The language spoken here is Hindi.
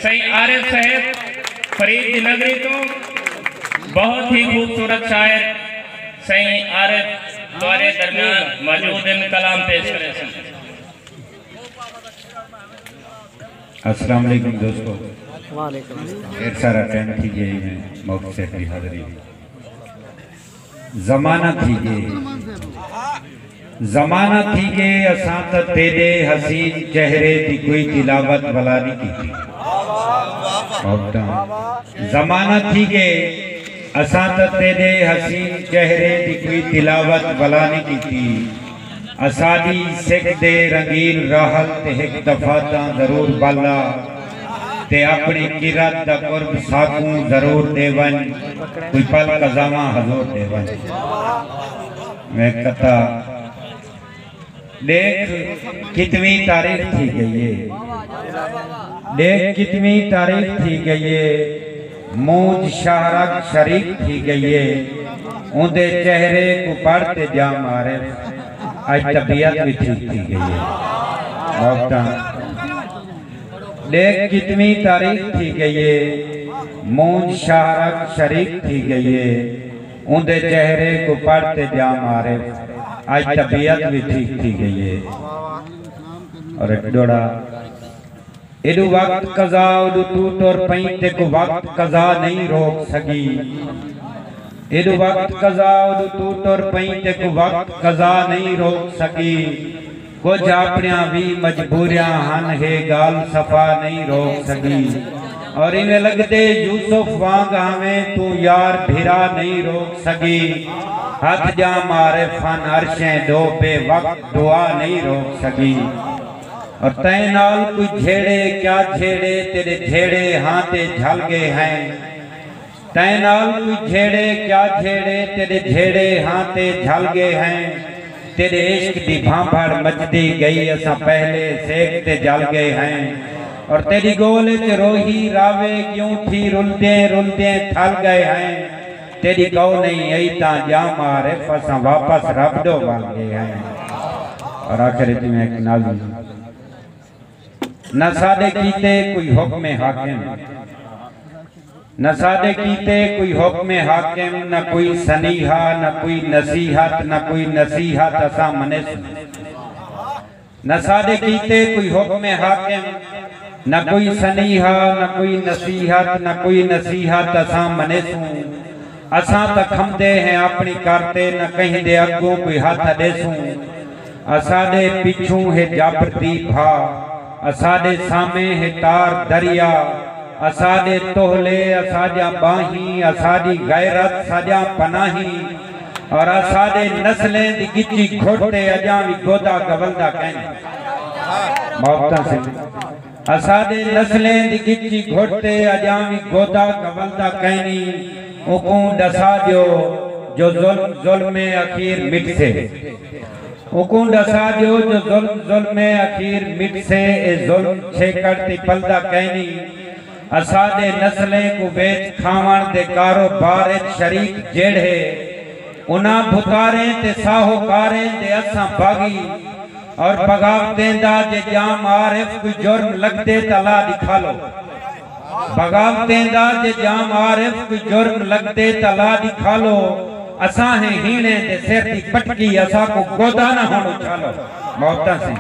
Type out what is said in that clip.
सही आरिफ साहब फरीद की नगरी तो बहुत ही खूबसूरत शायर सही आरिफ द्वारे दरमियान मौजूद इन कलाम पेश करे। अस्सलाम वालेकुम दोस्तों, ढेर सारा टाइम थी गई मैं मौके से भी हाजिरी ज़माना थी गए असां त तेरे हसीन चेहरे की कोई तिलावत भला नहीं की। ज़माना थी गए असां त तेरे हसीन चेहरे की कोई तिलावत भला नहीं की। असादी सिख दे रंगीन राहल ते एक दफा ता जरूर बाला ते अपनी किरत दा कुर्ब साकू जरूर देवन कोई पल कज़ावा हजूर देवन। मैं कथा देख कितनी तारीफ थी गई है, देख कितनी तारीफ थी गई है, मूंज शाहरग शरीक थी गई है, उनके चेहरे को पढ़ते जा मारे आज तबीयत भी ठीक थी गई है। देख कितनी तारीफ थी गई है, मूंज शाहरग शरीक थी गई है, उनके चेहरे को पढ़ते जा मारे आज तबीयत भी ठीक थी गई है। और एक डोड़ा एडू वक्त कज़ा उडू तू तोर पई ते को वक्त कज़ा नहीं रोक सकी। एडू वक्त कज़ा उडू तू तोर पई ते को वक्त कज़ा नहीं रोक सकी। कुछ अपनिया भी मजबूरियां हन है गाल सफा नहीं रोक सकी। और इन्हें लगते यूसुफ वांग हमें तू यार भिरा नहीं रोक सकी। हाथ जा मारे फन अर्शें दो बे वक्त दुआ नहीं रोक सकी। और तय नाल कोई झेड़े क्या झेड़े तेरे झेड़े हाथे झल गए हैं। तय नाल कोई झेड़े क्या झेड़े तेरे झेड़े हाथे झल गए हैं। तेरे इश्क दी भांभड़ मचदी गई असा पहले सेक ते जल गए हैं। और तेरी गोले च रोही रावे क्यों थी रुलदे रुलदे थल गए हैं। तेरी गौ नहीं आई ता जा मारे फसा वापस रब दो बन गए हैं। और आखिर में एक नाज़िम न सादे कीते कोई हुक्म हाकिम, न सादे कीते कोई हुक्म हाकिम, न कोई सनीहा न कोई नसीहत, न कोई नसीहत असा मने। न सादे कीते कोई हुक्म हाकिम, न कोई सनीहा न कोई नसीहत, न कोई नसीहत असा मने। असा तो खमदे हैं अपनी करते न कहीं दे अगों कोई हाथ देसूं। असादे पिछू है जाबरती भा, असादे सामे है तार दरिया। असादे तोहले असाजा बाही, असादी गैरत साजा पनाही। और असादे नस्लें दी गिची घोटे अजा भी गोदा गवलदा कहने। मौता से असादे नस्लें दी गिची घोटे अजा भी गोदा गवलदा कहनी। उकू दसा दियो जो जुल्म अखीर मिट से। उकू दसा दियो जो जुल्म अखीर मिट से। ए जुल्म छेकड़ती पलदा कहनी। असादे नस्लें को बेच खावण दे कारोबार शरीक जेड़े। उना भुतारे ते साहूकारे दे असा बागी। और बगावतें दा जे जाम आरिफ कोई जुर्म लगदे तला दिखा लो। बगावतें दा जे जाम आरिफ कोई जुर्म लगदे तला दिखा लो। असा है हीने दे सिर दी पटकी असा को गोदा ना होनो चालो। मौता से